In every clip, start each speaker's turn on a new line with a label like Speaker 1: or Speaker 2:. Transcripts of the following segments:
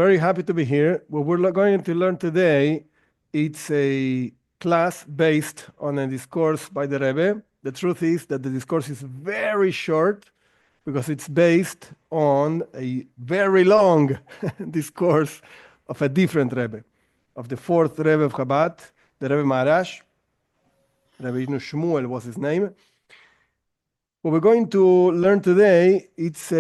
Speaker 1: very happy to be here. What we're going to learn today, it's a class based on a discourse by the Rebbe. The truth is that the discourse is very short because it's based on a very long discourse of a different Rebbe, of the fourth Rebbe of Chabad, the Rebbe Maharash. Rebbe Shmuel was his name. What we're going to learn today, it's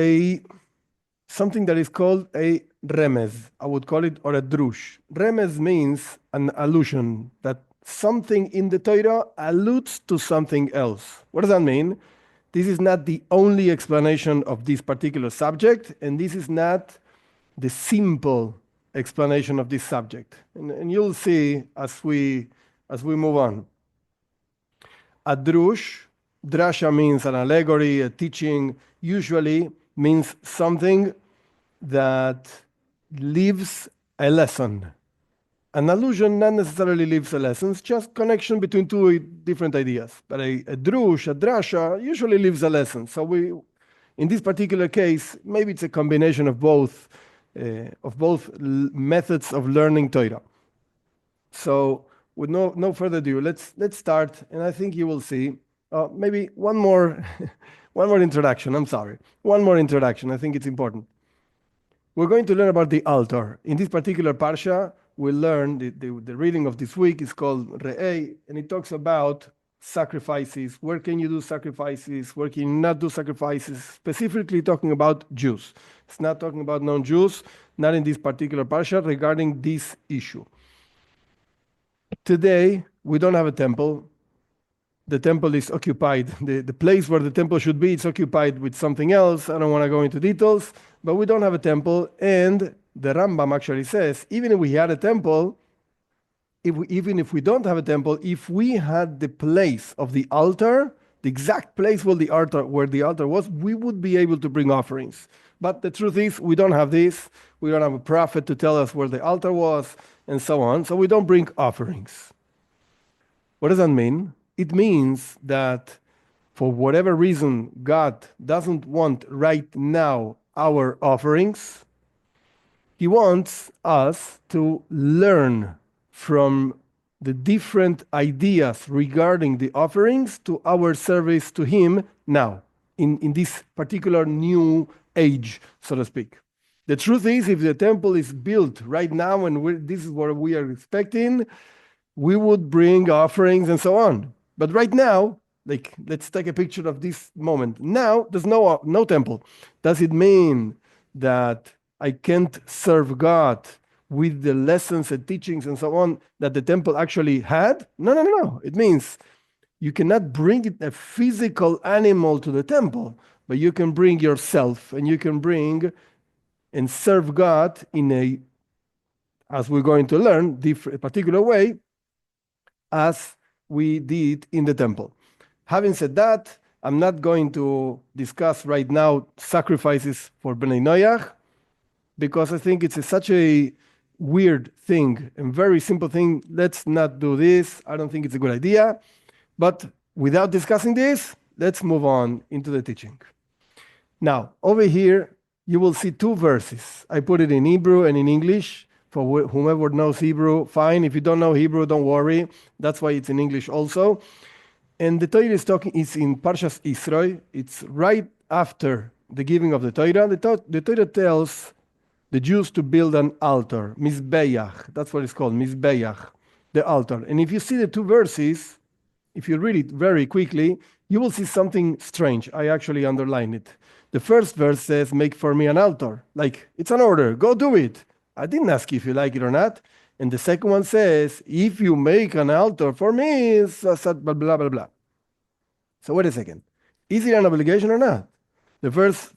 Speaker 1: something that is called a remez. I would call it, or a drush. Remez means an allusion, that something in the Torah alludes to something else. What does that mean? This is not the only explanation of this particular subject, and this is not the simple explanation of this subject. And you'll see as we move on. A drush, drasha means an allegory, a teaching, usually means something that leaves a lesson. An allusion not necessarily leaves a lesson, it's just connection between two different ideas. But a drush, a drasha, usually leaves a lesson. So in this particular case, maybe it's a combination of both methods of learning Torah. So with no further ado, let's start, and I think you will see maybe one more introduction. I'm sorry, one more introduction. I think it's important. We're going to learn about the altar. In this particular parsha, we'll learn the reading of this week is called Re'ei, and it talks about sacrifices. Where can you do sacrifices? Where can you not do sacrifices? Specifically talking about Jews. It's not talking about non-Jews, not in this particular parsha regarding this issue. Today, we don't have a temple. The temple is occupied. The place where the temple should be, it's occupied with something else. I don't want to go into details, but we don't have a temple. And the Rambam actually says, even if we had a temple, even if we don't have a temple, if we had the place of the altar, the exact place where the altar was, we would be able to bring offerings. But the truth is, we don't have this. We don't have a prophet to tell us where the altar was, and so on. So we don't bring offerings. What does that mean? It means that for whatever reason, God doesn't want right now our offerings. He wants us to learn from the different ideas regarding the offerings to our service to Him now, in this particular new age, so to speak. The truth is, if the temple is built right now and this is what we are expecting, we would bring offerings and so on. But right now, let's take a picture of this moment. Now, there's no temple. Does it mean that I can't serve God with the lessons and teachings and so on that the temple actually had? No. It means you cannot bring a physical animal to the temple, but you can bring yourself, and you can bring and serve God in as we're going to learn, a particular way, as we did in the temple. Having said that, I'm not going to discuss right now sacrifices for Bnei Noach, because I think it's such a weird thing and very simple thing. Let's not do this. I don't think it's a good idea. But without discussing this, let's move on into the teaching. Now, over here, you will see two verses. I put it in Hebrew and in English. For whomever knows Hebrew, fine. If you don't know Hebrew, don't worry. That's why it's in English also. And the Torah is in Parshas Yisro. It's right after the giving of the Torah. The Torah tells the Jews to build an altar, Mizbeach. That's what it's called, Mizbeach, the altar. And if you see the two verses, if you read it very quickly, you will see something strange. I actually underlined it. The first verse says, make for me an altar. Like, it's an order, go do it. I didn't ask you if you like it or not. And the second one says, if you make an altar for me, blah, blah, blah, blah. So wait a second. Is it an obligation or not?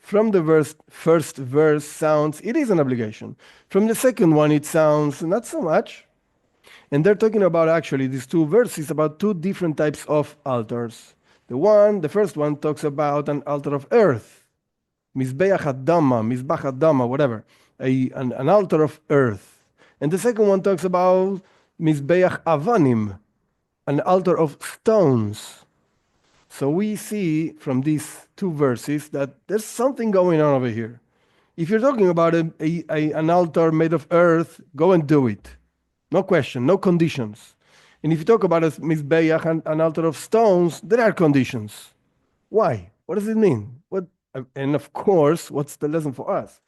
Speaker 1: From the first verse sounds, it is an obligation. From the second one, it sounds not so much. And they're talking about actually these two verses about two different types of altars. The first one talks about an altar of earth. Mizbeach Adama, whatever. An altar of earth. And the second one talks about Mizbeach Avanim, an altar of stones. So we see from these two verses that there's something going on over here. if you're talking about an altar made of earth, go and do it. No question, no conditions. And if you talk about a mizbeach, an altar of stones, there are conditions. Why? What does it mean? And of course, what's the lesson for us?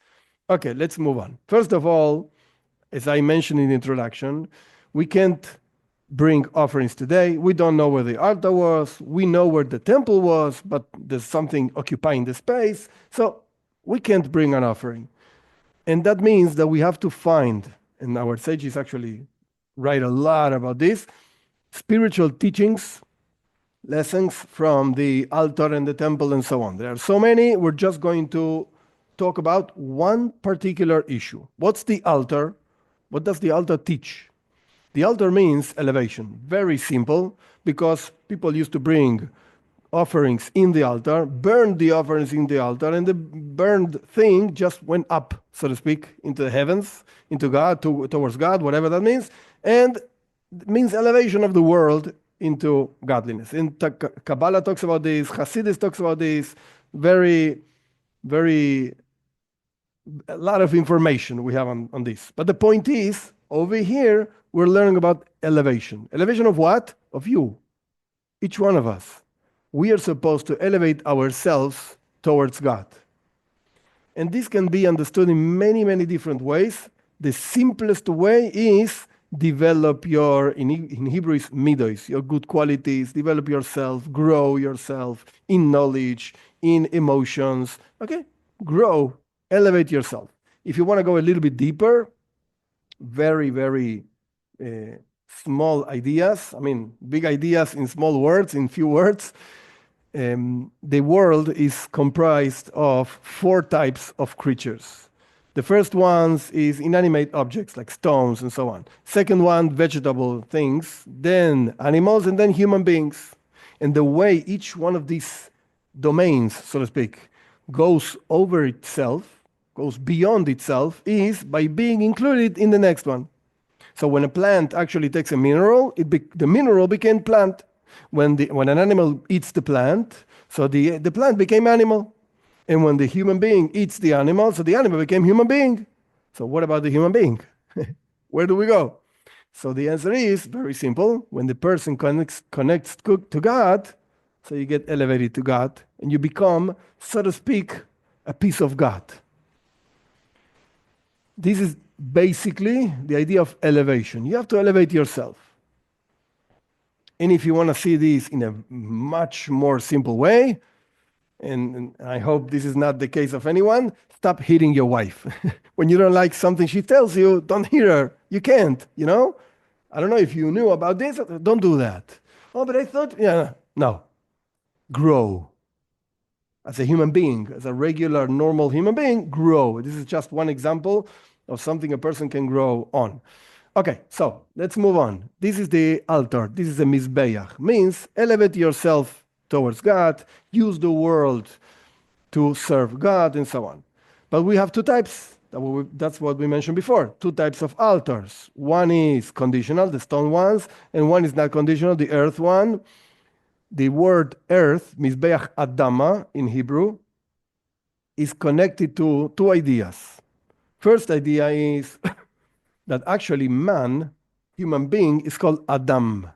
Speaker 1: Okay, let's move on. First of all, as I mentioned in the introduction, we can't bring offerings today. We don't know where the altar was. We know where the temple was, but there's something occupying the space. So we can't bring an offering. And that means that we have to find, and our sages actually write a lot about this, spiritual teachings, lessons from the altar and the temple and so on. There are so many. We're just going to talk about one particular issue. What's the altar? What does the altar teach? The altar means elevation. Very simple, because people used to bring offerings in the altar, burned the offerings in the altar, and the burned thing just went up, so to speak, into the heavens, into God, towards God, whatever that means, and it means elevation of the world into godliness. And Kabbalah talks about this, Hasidus talks about this, very, very, a lot of information we have on this. But the point is, over here, we're learning about elevation. Elevation of what? Of you. Each one of us. We are supposed to elevate ourselves towards God. And this can be understood in many, many different ways. The simplest way is develop your, in Hebrew is midos, your good qualities, develop yourself, grow yourself in knowledge, in emotions. Okay? Grow, elevate yourself. If you want to go a little bit deeper, very, very small ideas, I mean, big ideas in small words, in few words. The world is comprised of 4 types of creatures. The first ones is inanimate objects like stones and so on. Second one, vegetable things, then animals, and then human beings. And the way each one of these domains, so to speak, goes over itself, goes beyond itself, is by being included in the next one. So when a plant actually takes a mineral, the mineral became plant. When an animal eats the plant, so the plant became animal. And when the human being eats the animal, so the animal became human being. So what about the human being? Where do we go? So the answer is very simple. When the person connects to God, so you get elevated to God, and you become, so to speak, a piece of God. This is basically the idea of elevation. You have to elevate yourself. And if you want to see this in a much more simple way, and I hope this is not the case of anyone, stop hitting your wife. When you don't like something she tells you, don't hit her. You can't, you know? I don't know if you knew about this. Don't do that. Oh, but I thought, yeah, no. Grow. As a human being, as a regular, normal human being, grow. This is just one example of something a person can grow on. Okay, so let's move on. This is the altar. This is a mizbeach. Means elevate yourself towards God, use the world to serve God, and so on. But we have 2 types. That's what we mentioned before. 2 types of altars. One is conditional, the stone ones, and one is not conditional, the earth one. The word earth, mizbeach adama in Hebrew, is connected to 2 ideas. First idea is that actually man, human being, is called Adam.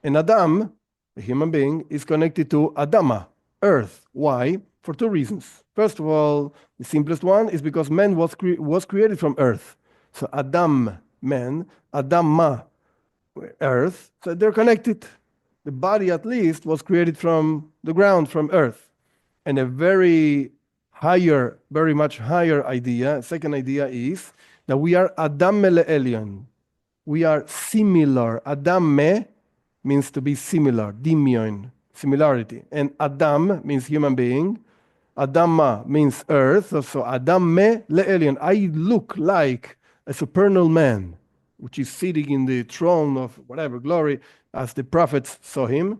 Speaker 1: And Adam, a human being, is connected to Adama, earth. Why? For 2 reasons. First of all, the simplest one is because man was created from earth. So Adam, man, Adama, earth. So they're connected. The body, at least, was created from the ground, from earth. And a very much higher idea, second idea is that we are Adam Le'elion. We are similar. Adam me means to be similar, dimion, similarity. And Adam means human being. Adama means earth. So Adam me le'elion. I look like a supernal man, which is sitting in the throne of whatever glory, as the prophets saw him.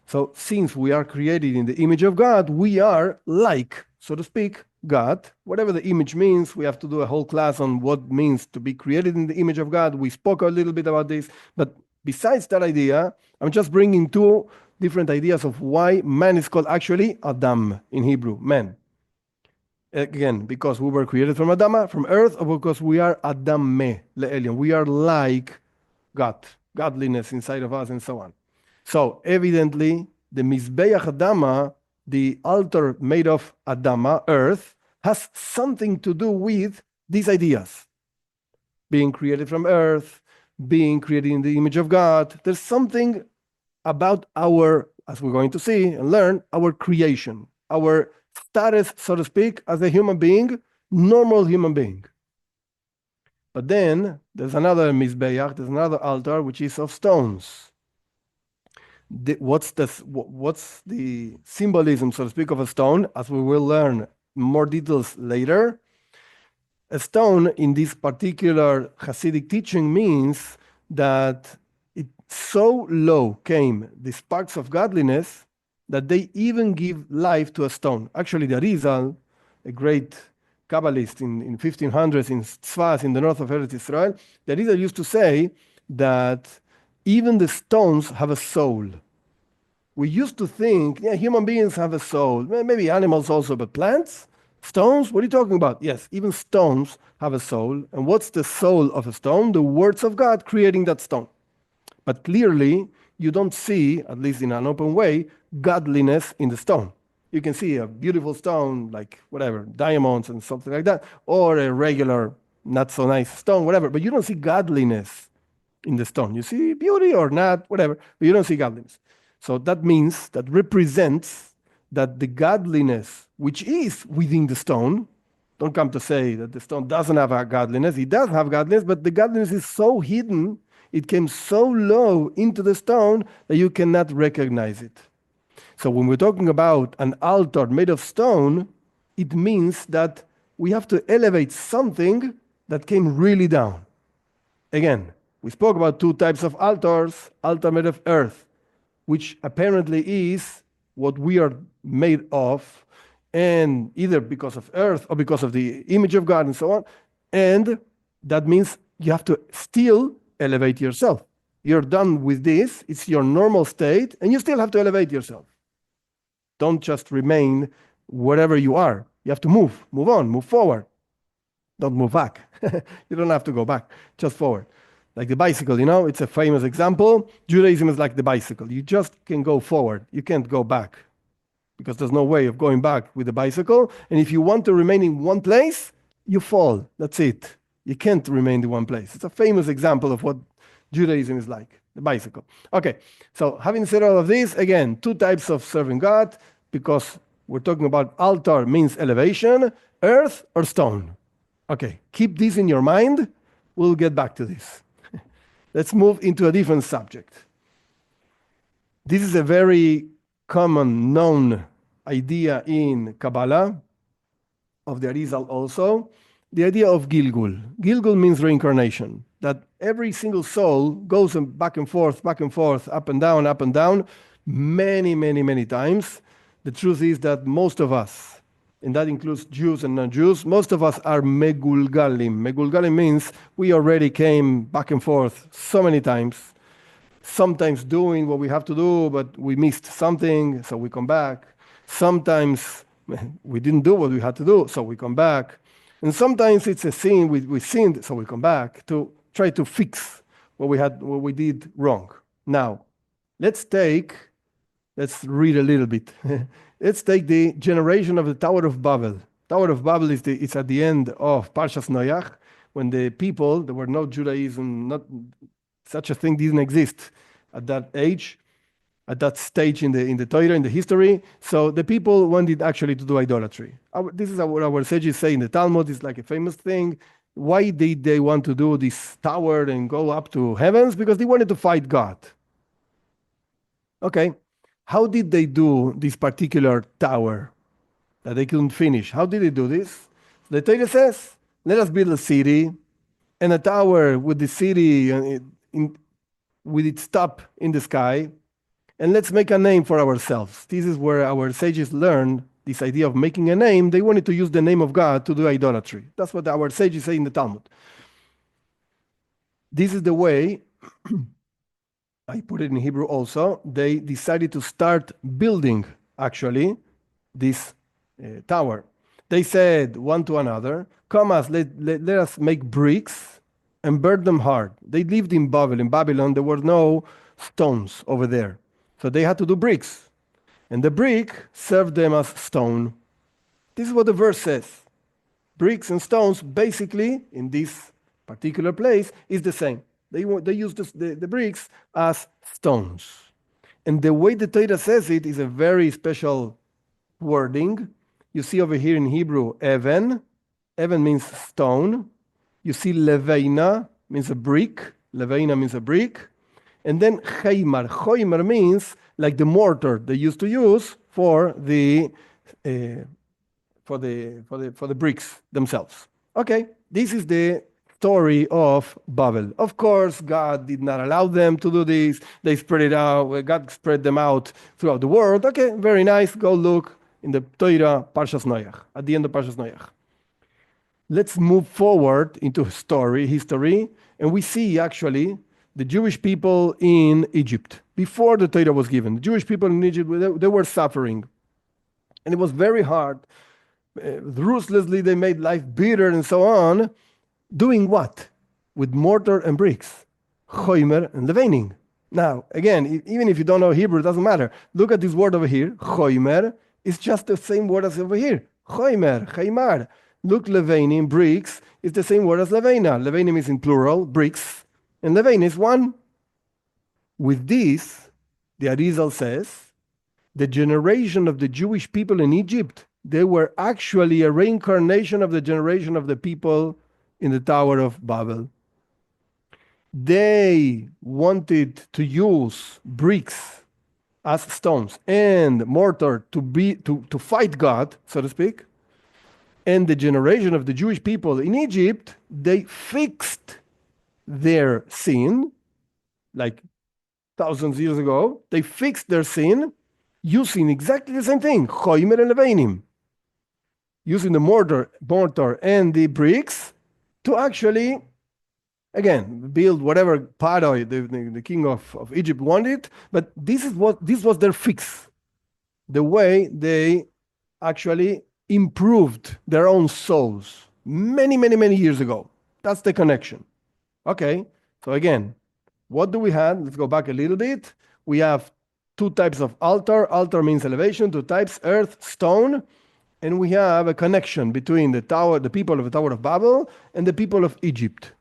Speaker 1: So since we are created in the image of God, we are like, so to speak, God. Whatever the image means, we have to do a whole class on what means to be created in the image of God. We spoke a little bit about this, but besides that idea, I'm just bringing 2 different ideas of why man is called actually Adam in Hebrew, man. Again, because we were created from Adama, from earth, or because we are Adame, le'elion. We are like God, godliness inside of us, and so on. So evidently, the Mizbeach Adama, the altar made of Adama, earth, has something to do with these ideas. Being created from earth, being created in the image of God. There's something about our, as we're going to see and learn, our creation, our status, so to speak, as a human being, normal human being. But then there's another Mizbeach, there's another altar, which is of stones. What's the symbolism, so to speak, of a stone, as we will learn more details later? A stone in this particular Hasidic teaching means that it so low came the sparks of godliness that they even give life to a stone. Actually, the Arizal, a great Kabbalist in 1500s in Tzfaz, in the north of Eretz Israel, the Arizal used to say that even the stones have a soul. We used to think, yeah, human beings have a soul, maybe animals also, but plants? Stones? What are you talking about? Yes, even stones have a soul. And what's the soul of a stone? The words of God creating that stone. But clearly, you don't see, at least in an open way, godliness in the stone. You can see a beautiful stone, like whatever, diamonds and something like that, or a regular, not so nice stone, whatever, but you don't see godliness in the stone. You see beauty or not, whatever, but you don't see godliness. So that means, that represents that the godliness which is within the stone, don't come to say that the stone doesn't have a godliness, it does have godliness, but the godliness is so hidden, it came so low into the stone that you cannot recognize it. So when we're talking about an altar made of stone, it means that we have to elevate something that came really down. Again, we spoke about two types of altars, altar made of earth, which apparently is what we are made of, and either because of earth or because of the image of God and so on. And that means you have to still elevate yourself. You're done with this, it's your normal state, and you still have to elevate yourself. Don't just remain wherever you are. You have to move on, move forward. Don't move back. You don't have to go back, just forward. Like the bicycle, it's a famous example. Judaism is like the bicycle. You just can go forward. You can't go back because there's no way of going back with the bicycle. And if you want to remain in one place, you fall. That's it. You can't remain in one place. It's a famous example of what Judaism is like, the bicycle. Okay, so having said all of this, again, two types of serving God, because we're talking about altar means elevation, earth or stone. Okay, keep this in your mind. We'll get back to this. Let's move into a different subject. This is a very common, known idea in Kabbalah, of the Arizal also, the idea of Gilgul. Gilgul means reincarnation, that every single soul goes back and forth, up and down, many, many, many times. The truth is that most of us, and that includes Jews and non-Jews, most of us are megulgalim. Megulgalim means we already came back and forth so many times, sometimes doing what we have to do, but we missed something, so we come back. Sometimes we didn't do what we had to do, so we come back. And sometimes it's a sin, we sinned, so we come back to try to fix what we did wrong. Now, let's read a little bit. Let's take the generation of the Tower of Babel. Tower of Babel it's at the end of Parshas Noach, when the people, there were no Judaism, not such a thing didn't exist at that age, at that stage in the Torah, in the history. So the people wanted actually to do idolatry. This is what our sages say in the Talmud. It's like a famous thing. Why did they want to do this tower and go up to heavens? Because they wanted to fight God. Okay. How did they do this particular tower that they couldn't finish? How did they do this? The Torah says, let us build a city and a tower with the city with its top in the sky, and let's make a name for ourselves. This is where our sages learned this idea of making a name. They wanted to use the name of God to do idolatry. That's what our sages say in the Talmud. This is the way, I put it in Hebrew also, they decided to start building, actually, this tower. They said one to another, come us, let us make bricks and burn them hard. They lived in Babel. In Babylon, there were no stones over there. So they had to do bricks. And the brick served them as stone. This is what the verse says. Bricks and stones, basically, in this particular place, is the same. They use the bricks as stones. And the way the Torah says it is a very special wording. You see over here in Hebrew, Even. Even means stone. You see Leveina, means a brick. Leveina means a brick. And then Chaimar. Choimer means like the mortar they used to use for the bricks themselves. Okay, this is the story of Babel. Of course, God did not allow them to do this. They spread it out. God spread them out throughout the world. Okay, very nice. Go look in the Torah, Parshas Noach, at the end of Parshas Noach. Let's move forward into history, and we see actually the Jewish people in Egypt. Before the Torah was given, the Jewish people in Egypt, they were suffering. And it was very hard. Ruthlessly, they made life bitter and so on. Doing what? With mortar and bricks. Choimer and levaning. Now, again, even if you don't know Hebrew, it doesn't matter. Look at this word over here. Choimer is just the same word as over here. Choimer, chaimar. Look, levaning, bricks, is the same word as levena. Levanim is in plural, bricks. And levain is one. With this, the Arizal says, the generation of the Jewish people in Egypt, they were actually a reincarnation of the generation of the people in the Tower of Babel. They wanted to use bricks as stones and mortar to fight God, so to speak. And the generation of the Jewish people in Egypt, they fixed their sin, like thousands of years ago. They fixed their sin using exactly the same thing, choimer and levainim, using the mortar and the bricks to actually, again, build whatever paroi the king of Egypt wanted. But this was their fix, the way they actually improved their own souls many, many, many years ago. That's the connection. Okay, so again, what do we have? Let's go back a little bit. We have two types of altar. Altar means elevation. Two types, earth, stone. And we have a connection between the people of the Tower of Babel, and the people of Egypt.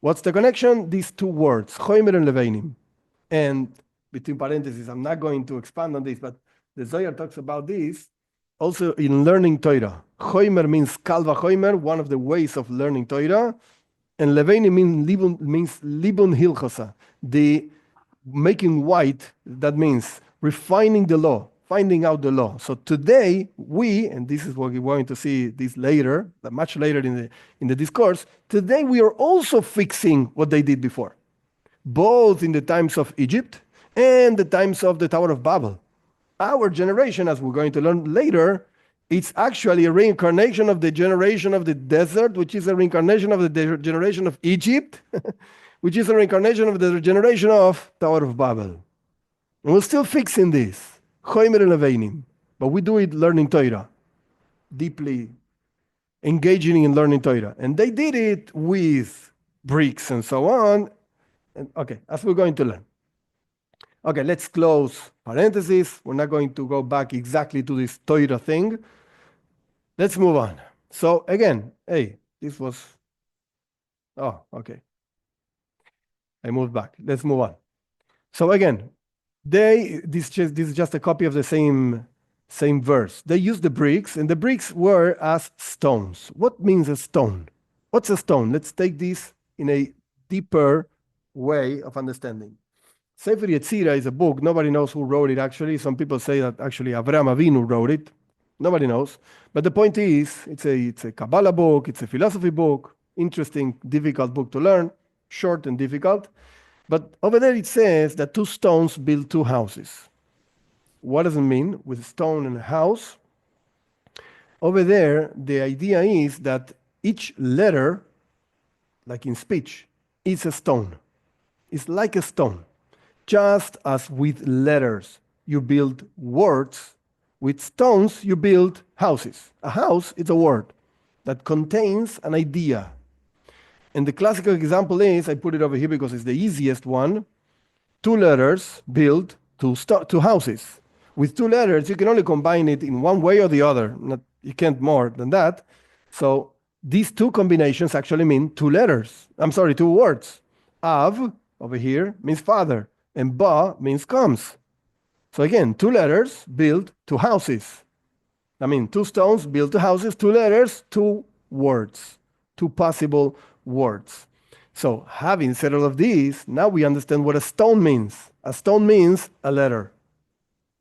Speaker 1: What's the connection? These two words, choimer and levainim. And between parentheses, I'm not going to expand on this, but the Zohar talks about this also in learning Torah. Choimer means kal vachomer, one of the ways of learning Torah. And levainim means libun hilchosa, the making white, that means refining the law, finding out the law. So today and this is what we're going to see this later, much later in the discourse, today we are also fixing what they did before, both in the times of Egypt and the times of the Tower of Babel. Our generation, as we're going to learn later, it's actually a reincarnation of the generation of the desert, which is a reincarnation of the generation of Egypt, which is a reincarnation of the generation of Tower of Babel. And we're still fixing this, choimer and levainim, but we do it learning Torah, deeply engaging in learning Torah. And they did it with bricks and so on. And okay, as we're going to learn. Okay, let's close parentheses. We're not going to go back exactly to this Torah thing. Let's move on. So again, this was, okay. I moved back. Let's move on. So again, this is just a copy of the same verse. They used the bricks, and the bricks were as stones. What means a stone? What's a stone? Let's take this in a deeper way of understanding. Sefer Yetzirah is a book. Nobody knows who wrote it, actually. Some people say that actually Avraham Avinu wrote it. Nobody knows. But the point is, it's a Kabbalah book. It's a philosophy book. Interesting, difficult book to learn. Short and difficult. But over there it says that two stones build two houses. What does it mean with a stone and a house? Over there, the idea is that each letter, like in speech, is a stone. It's like a stone. Just as with letters, you build words, With stones, you build houses. A house is a word that contains an idea. And the classical example is, I put it over here because it's the easiest one, two letters build two houses. With two letters, you can only combine it in one way or the other. You can't more than that. So these two combinations actually mean two words. Av, over here, means father, and ba means comes. So again, two letters build two houses. I mean, two stones build two houses, two letters, two words, two possible words. So having said all of these, now we understand what a stone means. A stone means a letter.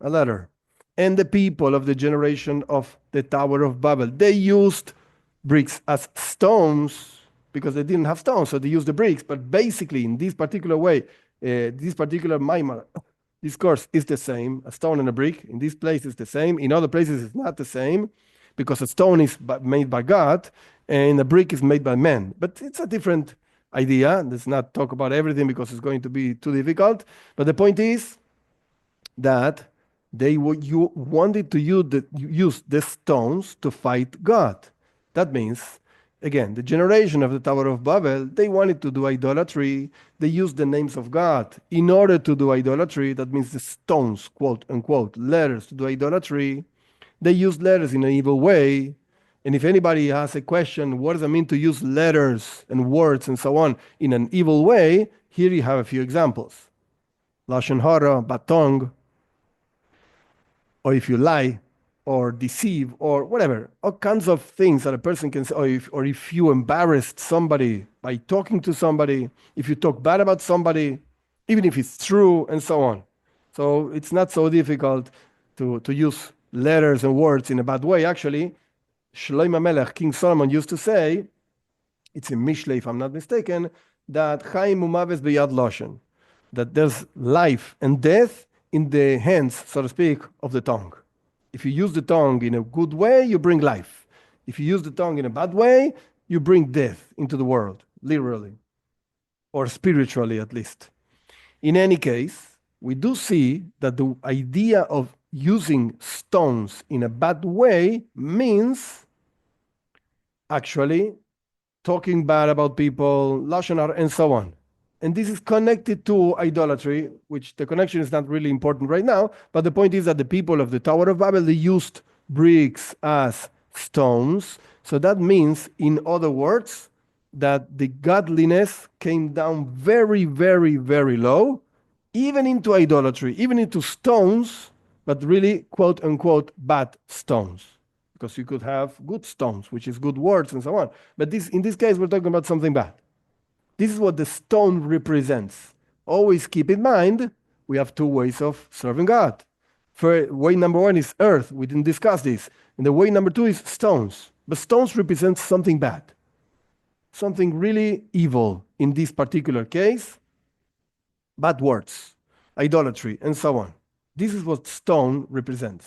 Speaker 1: A letter. And the people of the generation of the Tower of Babel, they used bricks as stones because they didn't have stones, so they used the bricks. But basically, in this particular way, this particular maimar, this course is the same. A stone and a brick. In this place, it's the same. In other places, it's not the same because a stone is made by God and a brick is made by men. But it's a different idea. Let's not talk about everything because it's going to be too difficult. But the point is that you wanted to use the stones to fight God. That means, again, the generation of the Tower of Babel, they wanted to do idolatry. They used the names of God in order to do idolatry. That means the stones, quote unquote, letters to do idolatry. They used letters in an evil way. And if anybody has a question, what does it mean to use letters and words and so on in an evil way? Here you have a few examples. Lashon hara, batong, or if you lie, or deceive, or whatever, all kinds of things that a person can say, or if you embarrassed somebody by talking to somebody, if you talk bad about somebody, even if it's true, and so on. So it's not so difficult to use letters and words in a bad way. Actually, Shlomo Melech, King Solomon, used to say, it's in Mishlei, if I'm not mistaken, that Chaim umaves beyad lashon, that there's life and death in the hands, so to speak, of the tongue. If you use the tongue in a good way, you bring life. If you use the tongue in a bad way, you bring death into the world, literally, or spiritually at least. In any case, we do see that the idea of using stones in a bad way means actually talking bad about people, lashon hara, and so on. And this is connected to idolatry, which the connection is not really important right now. But the point is that the people of the Tower of Babel, they used bricks as stones. So that means, in other words, that the godliness came down very, very, very low, even into idolatry, even into stones, but really, quote unquote, bad stones. Because you could have good stones, which is good words and so on. But in this case, we're talking about something bad. This is what the stone represents. Always keep in mind, we have two ways of serving God. Way number one is earth. We didn't discuss this. And the way number two is stones. But stones represent something bad. Something really evil. In this particular case, bad words, idolatry, and so on. This is what stone represents.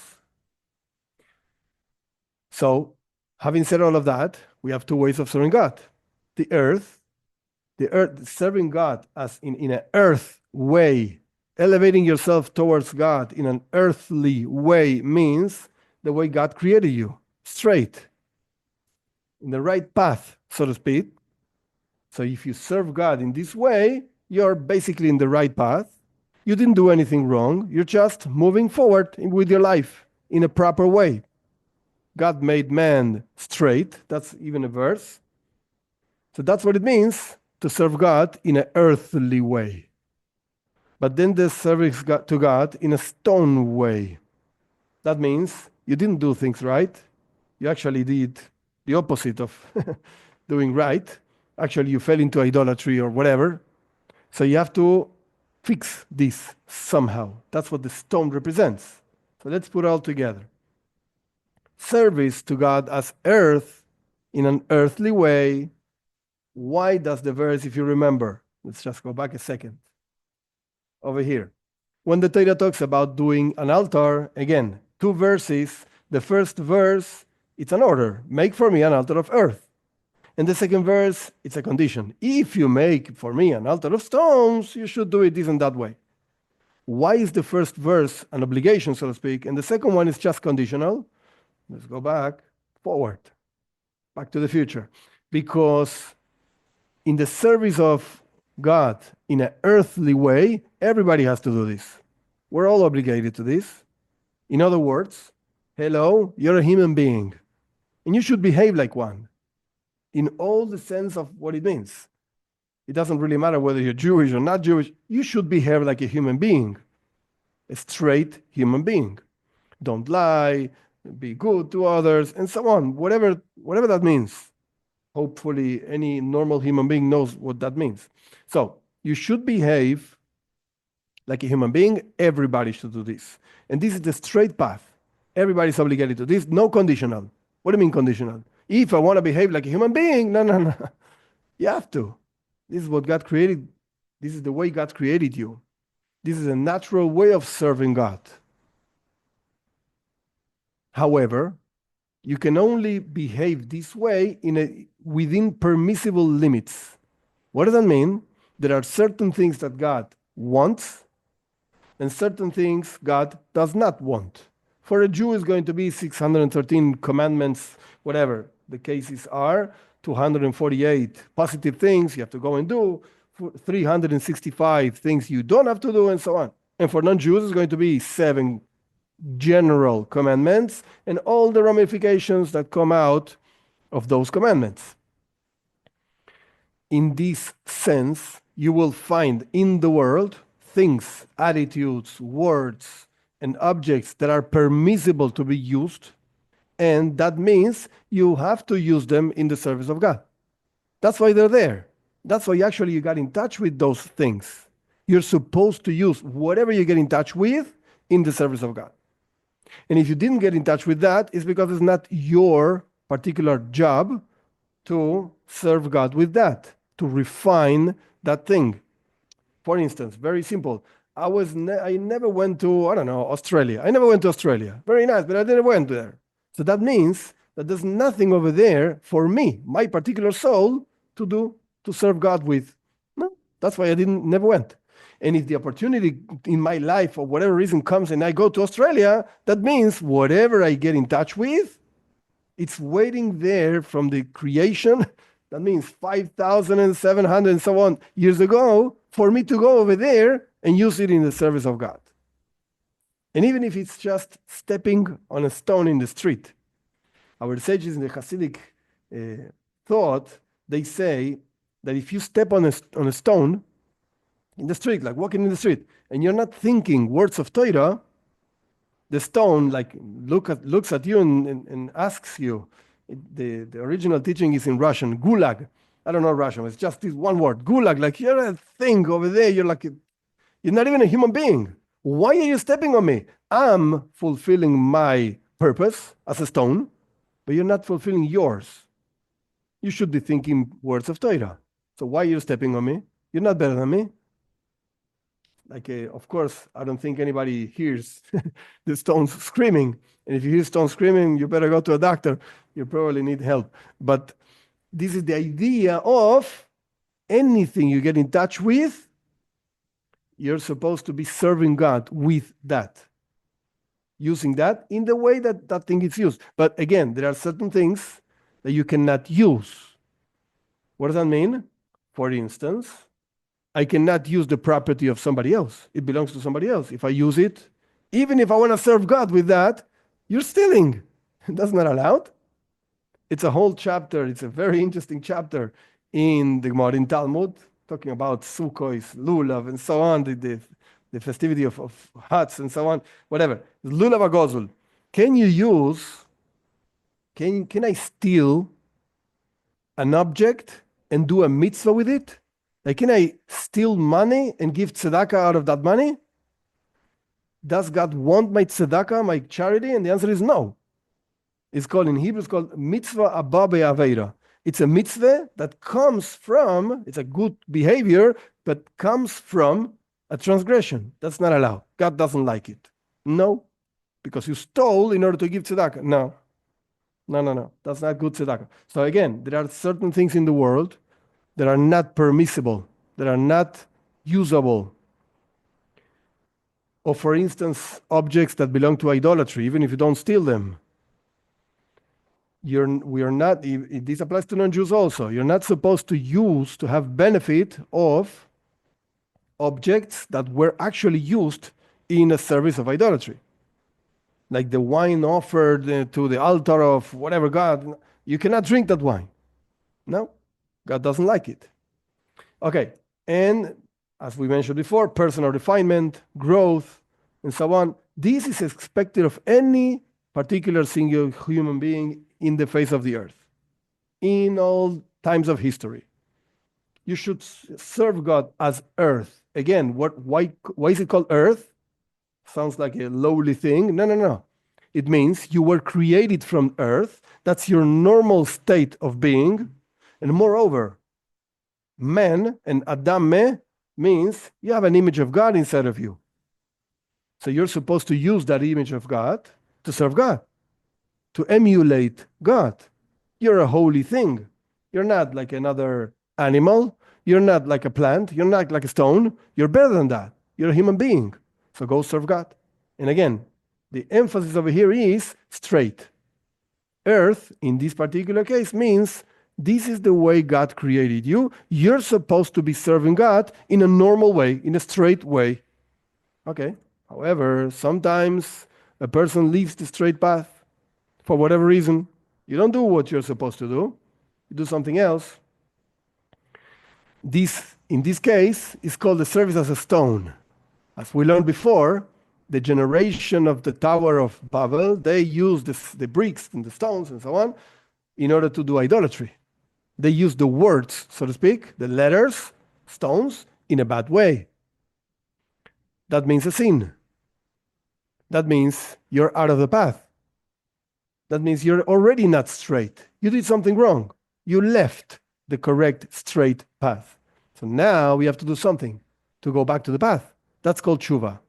Speaker 1: So, having said all of that, we have two ways of serving God. The earth, serving God as in an earth way, elevating yourself towards God in an earthly way means the way God created you, straight, in the right path, so to speak. So if you serve God in this way, you're basically in the right path. You didn't do anything wrong. You're just moving forward with your life in a proper way. God made man straight. That's even a verse. So that's what it means to serve God in an earthly way. But then there's service to God in a stone way. That means you didn't do things right. You actually did the opposite of doing right. Actually, you fell into idolatry or whatever. So you have to fix this somehow. That's what the stone represents. So let's put it all together. Service to God as earth in an earthly way. Why does the verse, if you remember, let's just go back a second, over here. When the Torah talks about doing an altar, again, two verses. The first verse, it's an order. Make for me an altar of earth. And the second verse, it's a condition. If you make for me an altar of stones, you should do it this and that way. Why is the first verse an obligation, so to speak, and the second one is just conditional? Let's go back, forward, back to the future. Because in the service of God in an earthly way, everybody has to do this. We're all obligated to this. In other words, hello, you're a human being, and you should behave like one in all the sense of what it means. It doesn't really matter whether you're Jewish or not Jewish. You should behave like a human being, a straight human being. Don't lie, be good to others, and so on, whatever that means. Hopefully, any normal human being knows what that means. So, you should behave like a human being. Everybody should do this. And this is the straight path. Everybody's obligated to this. No conditional. What do you mean conditional? If I want to behave like a human being, no. You have to. This is what God created. This is the way God created you. This is a natural way of serving God. However, you can only behave this way within permissible limits. What does that mean? There are certain things that God wants and certain things God does not want. For a Jew, it's going to be 613 commandments, whatever the cases are, 248 positive things you have to go and do, 365 things you don't have to do, and so on. And for non-Jews, it's going to be 7 general commandments and all the ramifications that come out of those commandments. In this sense, you will find in the world things, attitudes, words, and objects that are permissible to be used, and that means you have to use them in the service of God. That's why they're there. That's why actually you got in touch with those things. You're supposed to use whatever you get in touch with in the service of God. And if you didn't get in touch with that, it's because it's not your particular job to serve God with that, to refine that thing. For instance, very simple. I never went to, Australia. I never went to Australia. Very nice, but I never went there. So that means that there's nothing over there for me, my particular soul, to do, to serve God with. No, that's why I never went. And if the opportunity in my life, for whatever reason, comes and I go to Australia, that means whatever I get in touch with, it's waiting there from the creation. That means 5,700 and so on years ago for me to go over there and use it in the service of God. And even if it's just stepping on a stone in the street, our sages in the chassidic thought, they say that if you step on a stone in the street, like walking in the street, and you're not thinking words of Torah, the stone looks at you and asks you. The original teaching is in Russian, gulag. I don't know Russian. It's just this one word, gulag. Like you're a thing over there. You're not even a human being. Why are you stepping on me? I'm fulfilling my purpose as a stone, but you're not fulfilling yours. You should be thinking words of Torah. So why are you stepping on me? You're not better than me. Of course, I don't think anybody hears the stones screaming. And if you hear stones screaming, you better go to a doctor. You probably need help. But this is the idea of anything you get in touch with, you're supposed to be serving God with that, using that in the way that that thing is used. But again, there are certain things that you cannot use. What does that mean? For instance, I cannot use the property of somebody else. It belongs to somebody else. If I use it, even if I want to serve God with that, you're stealing. That's not allowed. It's a whole chapter. It's a very interesting chapter in the Gemara in Talmud, talking about Sukkot, Lulav, and so on, the festivity of huts and so on, whatever. Lulav agozul. Can I steal an object and do a mitzvah with it? Like, can I steal money and give tzedakah out of that money? Does God want my tzedakah, my charity? And the answer is no. It's called, in Hebrew, it's called mitzvah abba be'aveira. It's a mitzvah that comes from, it's a good behavior, but comes from a transgression. That's not allowed. God doesn't like it. No, because you stole in order to give tzedakah. No. That's not good tzedakah. So again, there are certain things in the world that are not permissible, that are not usable. Or for instance, objects that belong to idolatry, even if you don't steal them. We are not, this applies to non-Jews also. You're not supposed to have benefit of objects that were actually used in a service of idolatry. Like the wine offered to the altar of whatever God, you cannot drink that wine. No, God doesn't like it. Okay, and as we mentioned before, personal refinement, growth, and so on. This is expected of any particular single human being in the face of the earth, in all times of history. You should serve God as earth. Again, why is it called earth? Sounds like a lowly thing. No. It means you were created from earth. That's your normal state of being. And moreover, man and Adam means you have an image of God inside of you. So you're supposed to use that image of God to serve God, to emulate God. You're a holy thing. You're not like another animal. You're not like a plant. You're not like a stone. You're better than that. You're a human being. So go serve God. And again, the emphasis over here is straight. Earth, in this particular case, means this is the way God created you. You're supposed to be serving God in a normal way, in a straight way. Okay. However, sometimes a person leaves the straight path for whatever reason. You don't do what you're supposed to do. You do something else. This, in this case, is called the service as a stone. As we learned before, the generation of the Tower of Babel, they used the bricks and the stones and so on in order to do idolatry. They used the words, so to speak, the letters, stones, in a bad way. That means a sin. That means you're out of the path. That means you're already not straight. You did something wrong. You left the correct straight path. So now we have to do something to go back to the path. That's called tshuva.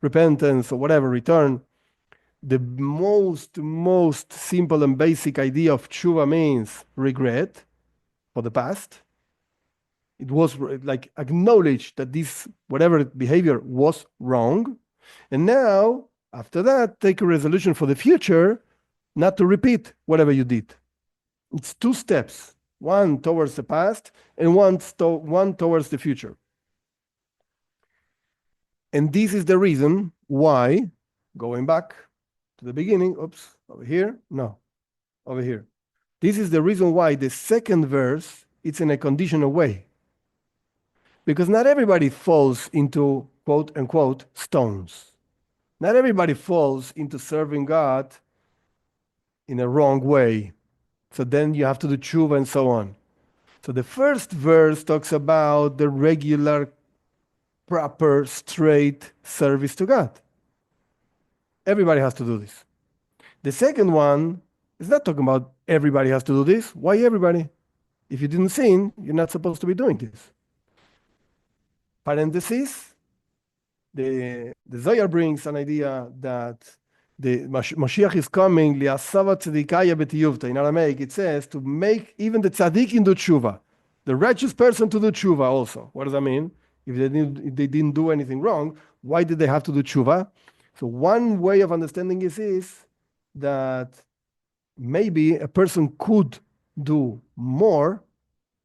Speaker 1: Repentance or whatever, return. The most simple and basic idea of tshuva means regret for the past. It was like acknowledge that this whatever behavior was wrong. And now, after that, take a resolution for the future not to repeat whatever you did. It's two steps, one towards the past and one towards the future. And this is the reason why, going back to the beginning, over here. This is the reason why the second verse, it's in a conditional way. Because not everybody falls into quote unquote stones. Not everybody falls into serving God in a wrong way. So then you have to do tshuva and so on. So the first verse talks about the regular, proper, straight service to God. Everybody has to do this. The second one is not talking about everybody has to do this. Why everybody? If you didn't sin, you're not supposed to be doing this. Parenthesis, the Zohar brings an idea that the Mashiach is coming, li'asava tzedikaya b'tiyuvta. In Aramaic, it says to make even the tzaddikim do tshuva, the righteous person to do tshuva also. What does that mean? If they didn't do anything wrong, why did they have to do tshuva? So one way of understanding this is that maybe a person could do more,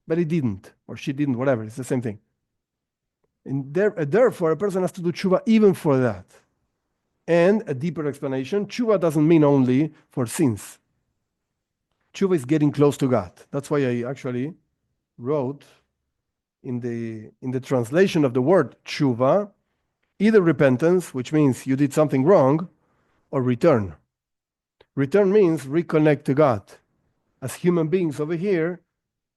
Speaker 1: but he didn't, or she didn't, whatever. It's the same thing. And therefore, a person has to do tshuva even for that. And a deeper explanation, tshuva doesn't mean only for sins. Tshuva is getting close to God. That's why I actually wrote in the translation of the word tshuva, either repentance, which means you did something wrong, or return. Return means reconnect to God. As human beings over here,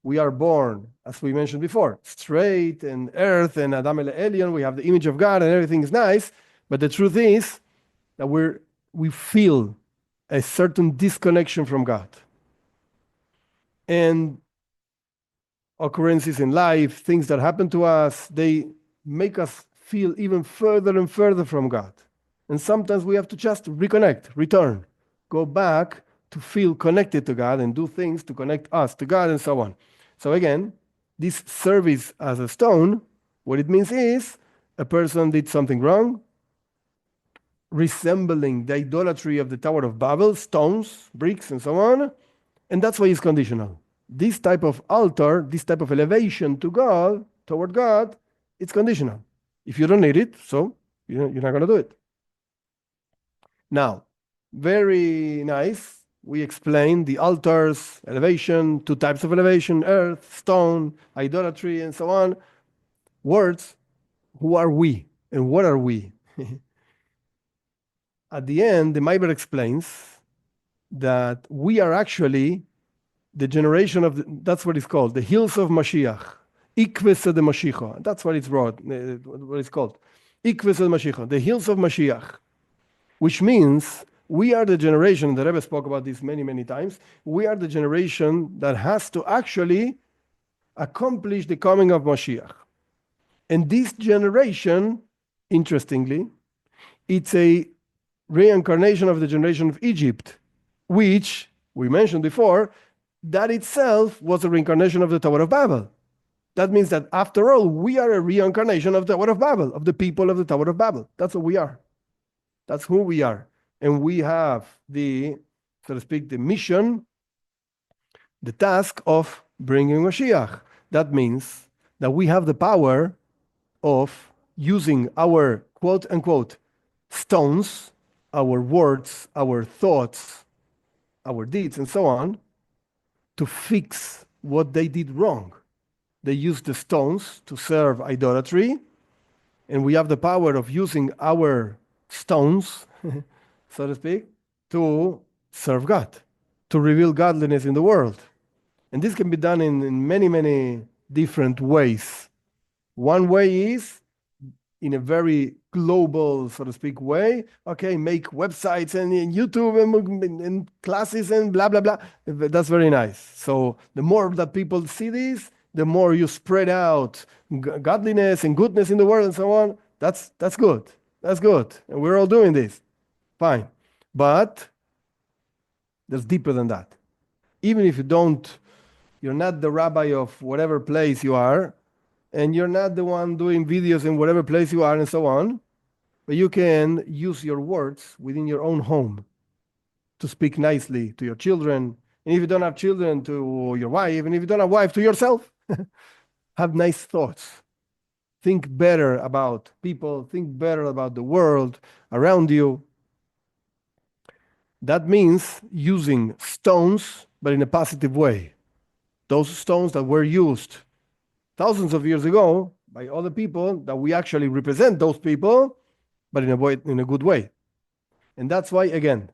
Speaker 1: we are born, as we mentioned before, straight and earth and Adam el Elyon, we have the image of God and everything is nice, but the truth is that we feel a certain disconnection from God. And occurrences in life, things that happen to us, they make us feel even further and further from God. And sometimes we have to just reconnect, return, go back to feel connected to God and do things to connect us to God and so on. So again, this service as a stone, what it means is a person did something wrong, resembling the idolatry of the Tower of Babel, stones, bricks, and so on. And that's why it's conditional. This type of altar, this type of elevation to God, toward God, it's conditional. If you don't need it, so you're not going to do it. Now, very nice. We explained the altars, elevation, two types of elevation, earth, stone, idolatry, and so on. Words, who are we and what are we? At the end, the Bible explains that we are actually the generation of, that's what it's called, the hills of Mashiach. Ikves de Mashiach. That's what it's brought, what it's called. Ikves de Mashiach, the hills of Mashiach. Which means we are the generation, the Rebbe spoke about this many, many times, we are the generation that has to actually accomplish the coming of Mashiach. And this generation, interestingly, it's a reincarnation of the generation of Egypt, which we mentioned before, that itself was a reincarnation of the Tower of Babel. That means that after all, we are a reincarnation of the Tower of Babel, of the people of the Tower of Babel. That's what we are. That's who we are. And we have the, so to speak, the mission, the task of bringing Mashiach. That means that we have the power of using our quote unquote stones, our words, our thoughts, our deeds, and so on, to fix what they did wrong. They used the stones to serve idolatry, and we have the power of using our stones, so to speak, to serve God, to reveal godliness in the world. And this can be done in many, many different ways. One way is in a very global, so to speak, way. Okay, make websites and YouTube and classes and blah, blah, blah. That's very nice. So the more that people see this, the more you spread out godliness and goodness in the world and so on. That's good. That's good. And we're all doing this. Fine. But there's deeper than that. Even if you're not the rabbi of whatever place you are, and you're not the one doing videos in whatever place you are and so on, but you can use your words within your own home to speak nicely to your children. And if you don't have children, to your wife. And if you don't have wife, to yourself. Have nice thoughts. Think better about people. Think better about the world around you. That means using stones, but in a positive way. Those stones that were used thousands of years ago by other people, that we actually represent those people, but in a good way. And that's why, again,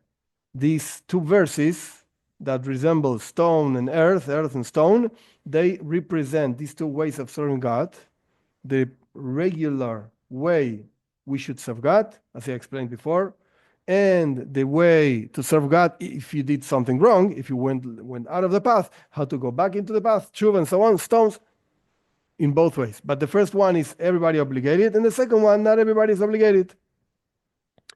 Speaker 1: these two verses that resemble stone and earth and stone, they represent these two ways of serving God, the regular way we should serve God, as I explained before, and the way to serve God if you did something wrong, if you went out of the path, how to go back into the path, tshuva and so on, stones, in both ways. But the first one is everybody obligated, and the second one, not everybody is obligated.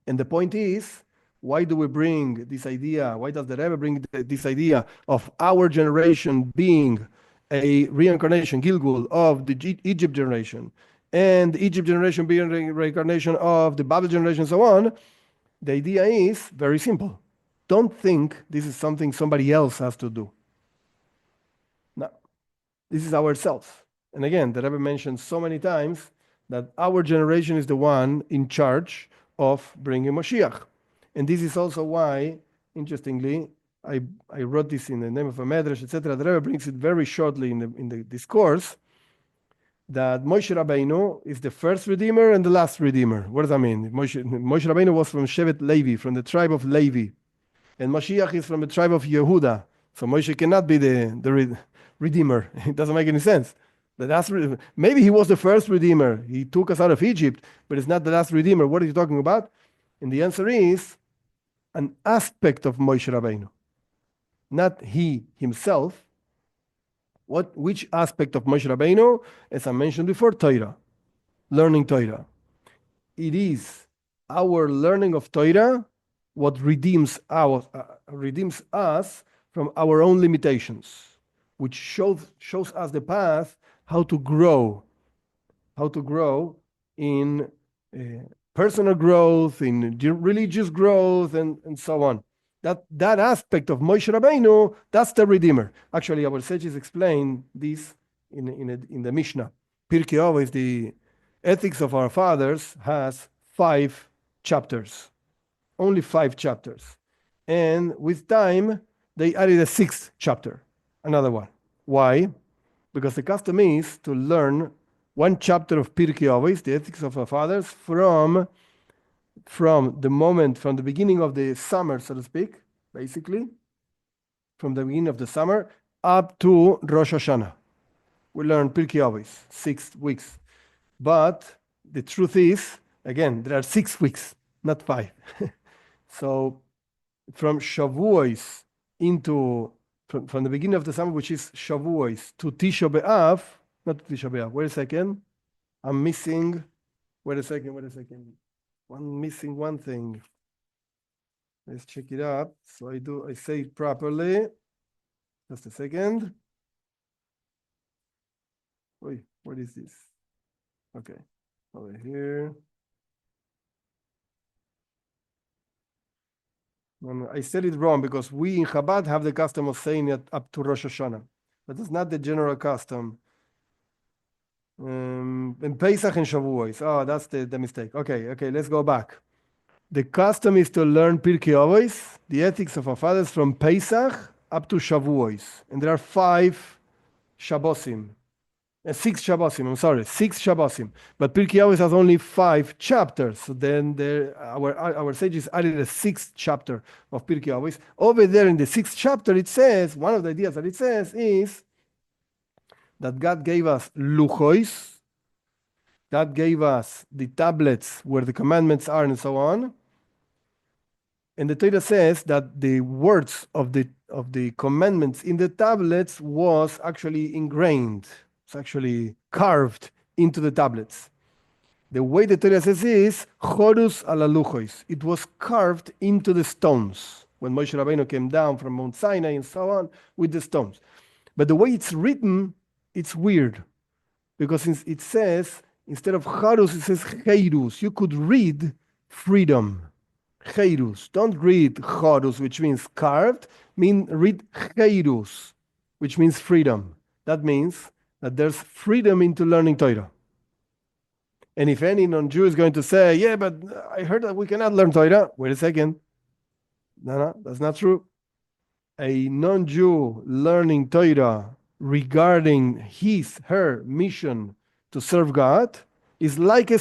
Speaker 1: And the point is, why do we bring this idea? Why does the Rebbe bring this idea of our generation being a reincarnation, Gilgul, of the Egypt generation, and the Egypt generation being a reincarnation of the Babel generation, and so on? The idea is very simple. Don't think this is something somebody else has to do. No, this is ourselves. And again, the Rebbe mentioned so many times that our generation is the one in charge of bringing Mashiach. And this is also why, interestingly, I wrote this in the name of a medrash, etc. The Rebbe brings it very shortly in the discourse, that Moshe Rabbeinu is the first redeemer and the last redeemer. What does that mean? Moshe Rabbeinu was from Shevet Levi, from the tribe of Levi. And Mashiach is from the tribe of Yehuda. So Moshe cannot be the redeemer. It doesn't make any sense. Maybe he was the first redeemer. He took us out of Egypt, but it's not the last redeemer. What are you talking about? And the answer is an aspect of Moshe Rabbeinu. Not he himself. Which aspect of Moshe Rabbeinu? As I mentioned before, Torah. Learning Torah. It is our learning of Torah what redeems us from our own limitations, which shows us the path how to grow in personal growth, in religious growth, and so on. That aspect of Moshe Rabbeinu, that's the Redeemer. Actually, our sages explain this in the Mishnah. Pirkei Avos, the Ethics of Our Fathers, has 5 chapters, only 5 chapters. And with time, they added a 6th chapter, another one. Why? Because the custom is to learn one chapter of Pirkei Avos, the Ethics of Our Fathers, from the beginning of the summer, so to speak, basically, from the beginning of the summer up to Rosh Hashanah. We learn Pirkei Avos, 6 weeks. But the truth is, again, there are 6 weeks, not 5. So from Shavuos from the beginning of the summer, which is Shavuos, to Tisha B'Av, not Tisha B'Av, wait a second. I'm missing, wait a second. I'm missing one thing. Let's check it up. So I say it properly. Just a second. Wait, what is this? Okay, over here. No, I said it wrong because we in Chabad have the custom of saying it up to Rosh Hashanah. But it's not the general custom. In Pesach and Shavuos. Oh, that's the mistake. Okay, let's go back. The custom is to learn Pirkei Avos, the Ethics of Our Fathers, from Pesach up to Shavuos. And there are 5 Shabbosim. 6 Shabbosim, I'm sorry, 6 Shabbosim. But Pirkei Avos has only 5 chapters. So then our sages added a 6th chapter of Pirkei Avos. Over there in the 6th chapter, it says, one of the ideas that it says is that God gave us luchos, God gave us the tablets where the commandments are and so on. And the Torah says that the words of the commandments in the tablets was actually ingrained. It's actually carved into the tablets. The way the Torah says is chorus ala luchos. It was carved into the stones when Moshe Rabbeinu came down from Mount Sinai and so on with the stones. But the way it's written, it's weird because it says, instead of charus, it says cheirus. You could read freedom. Cheirus. Don't read charus, which means carved. Read cheirus, which means freedom. That means that there's freedom into learning Torah. And if any non-Jew is going to say, yeah, but I heard that we cannot learn Torah. Wait a second. No, that's not true. A non-Jew learning Torah regarding her mission to serve God is like a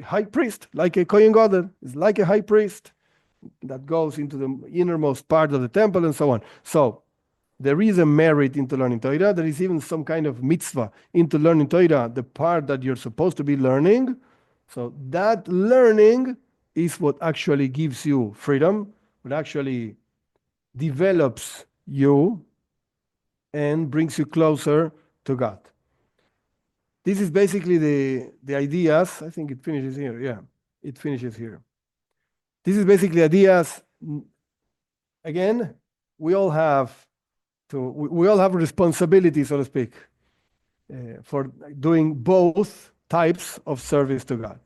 Speaker 1: high priest, like a Kohen Gadol, is like a high priest that goes into the innermost part of the temple and so on. So there is a merit into learning Torah. There is even some kind of mitzvah into learning Torah, the part that you're supposed to be learning. So that learning is what actually gives you freedom, what actually develops you and brings you closer to God. This is basically the ideas. I think it finishes here. Yeah, it finishes here. This is basically ideas. Again, we all have responsibility, so to speak, for doing both types of service to God.